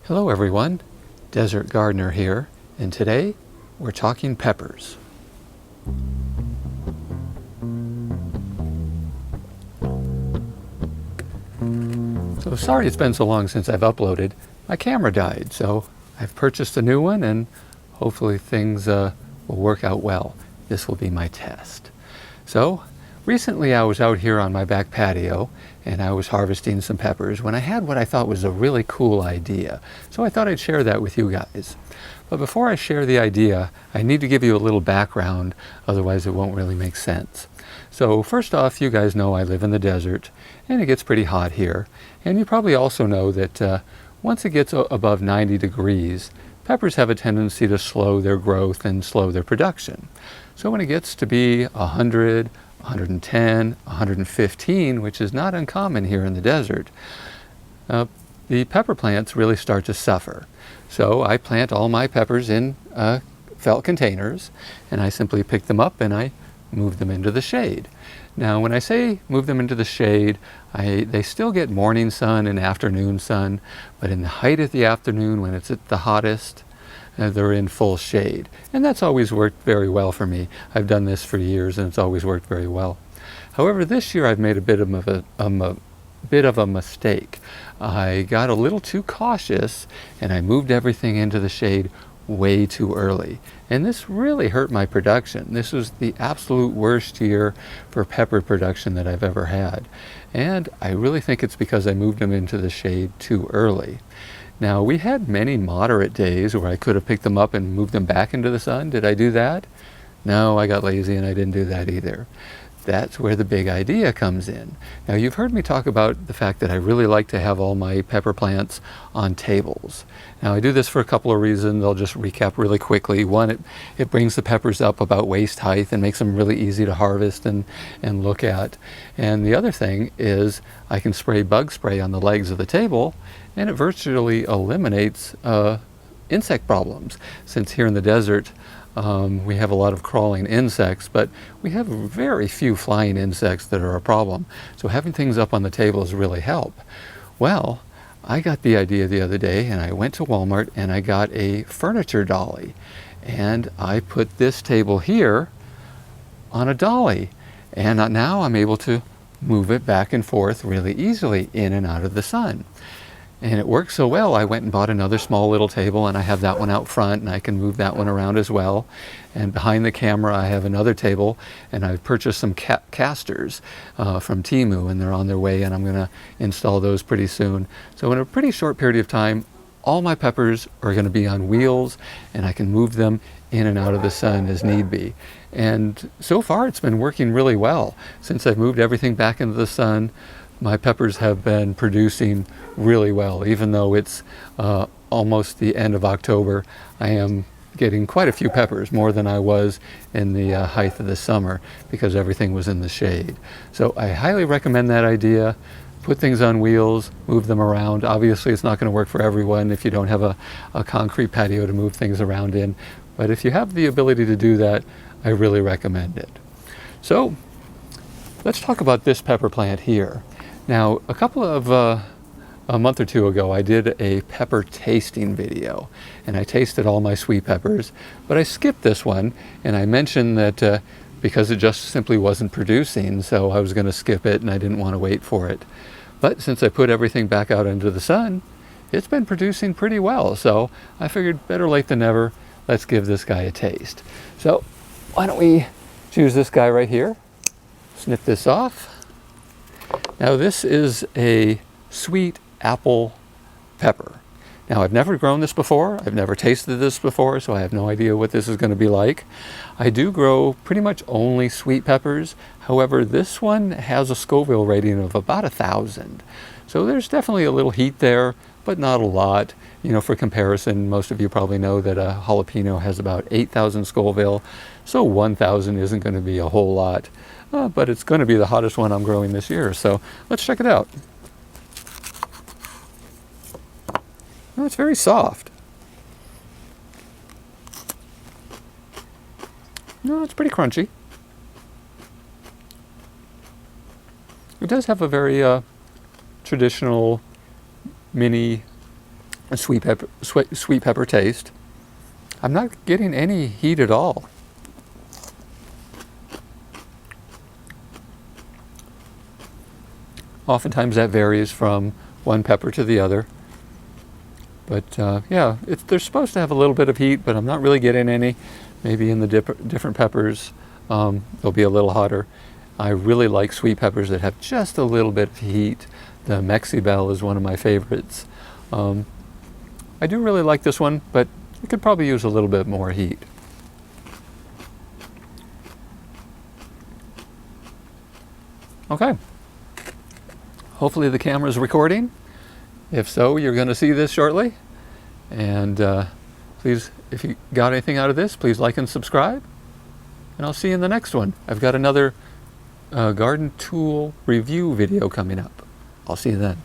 Hello everyone, Desert Gardener here, and today we're talking peppers. So sorry it's been so long since I've uploaded. My camera died, so I've purchased a new one and hopefully things will work out well. This will be my test. So recently I was out here on my back patio and I was harvesting some peppers when I had what I thought was a really cool idea. So I thought I'd share that with you guys. But before I share the idea, I need to give you a little background, otherwise it won't really make sense. So first off, you guys know I live in the desert and it gets pretty hot here. And you probably also know that once it gets above 90 degrees, peppers have a tendency to slow their growth and slow their production. So when it gets to be 100, 110, 115, which is not uncommon here in the desert, the pepper plants really start to suffer. So I plant all my peppers in felt containers, and I simply pick them up and I move them into the shade. Now when I say move them into the shade, they still get morning sun and afternoon sun, but in the height of the afternoon when it's at the hottest, they're in full shade. And that's always worked very well for me. I've done this for years and it's always worked very well. However, this year I've made a bit of a mistake. I got a little too cautious and I moved everything into the shade way too early. And this really hurt my production. This was the absolute worst year for pepper production that I've ever had. And I really think it's because I moved them into the shade too early. Now, we had many moderate days where I could have picked them up and moved them back into the sun. Did I do that? No, I got lazy and I didn't do that either. That's where the big idea comes in. Now, you've heard me talk about the fact that I really like to have all my pepper plants on tables. Now, I do this for a couple of reasons. I'll just recap really quickly. One, it brings the peppers up about waist height and makes them really easy to harvest and look at. And the other thing is I can spray bug spray on the legs of the table, and it virtually eliminates insect problems. Since here in the desert, we have a lot of crawling insects, but we have very few flying insects that are a problem. So having things up on the tables really help. Well, I got the idea the other day and I went to Walmart and I got a furniture dolly. And I put this table here on a dolly. And now I'm able to move it back and forth really easily in and out of the sun. And it worked so well, I went and bought another small little table and I have that one out front and I can move that one around as well. And behind the camera I have another table and I've purchased some casters from Temu and they're on their way and I'm going to install those pretty soon. So in a pretty short period of time, all my peppers are going to be on wheels and I can move them in and out of the sun as need be. And so far it's been working really well. Since I've moved everything back into the sun, my peppers have been producing really well. Even though it's almost the end of October, I am getting quite a few peppers, more than I was in the height of the summer, because everything was in the shade. So I highly recommend that idea. Put things on wheels, move them around. Obviously it's not going to work for everyone if you don't have a concrete patio to move things around in, but if you have the ability to do that, I really recommend it. So let's talk about this pepper plant here. Now, a month or two ago, I did a pepper tasting video, and I tasted all my sweet peppers, but I skipped this one, and I mentioned that because it just simply wasn't producing, so I was going to skip it, and I didn't want to wait for it. But since I put everything back out into the sun, it's been producing pretty well, so I figured better late than never, let's give this guy a taste. So why don't we choose this guy right here, snip this off. Now this is a sweet apple pepper. Now I've never grown this before, I've never tasted this before, so I have no idea what this is going to be like. I do grow pretty much only sweet peppers. However, this one has a Scoville rating of about 1,000. So there's definitely a little heat there, but not a lot. You know, for comparison, most of you probably know that a jalapeno has about 8,000 Scoville, so 1,000 isn't going to be a whole lot. But it's going to be the hottest one I'm growing this year, so let's check it out. Oh, it's very soft. No, it's pretty crunchy. It does have a very traditional mini a sweet pepper taste. I'm not getting any heat at all. Oftentimes that varies from one pepper to the other. But yeah, they're supposed to have a little bit of heat, but I'm not really getting any. Maybe in the different peppers, they'll be a little hotter. I really like sweet peppers that have just a little bit of heat. The Mexibel is one of my favorites. I do really like this one, but it could probably use a little bit more heat. Okay. Hopefully the camera is recording. If so, you're going to see this shortly. And please, if you got anything out of this, please like and subscribe. And I'll see you in the next one. I've got another garden tool review video coming up. I'll see you then.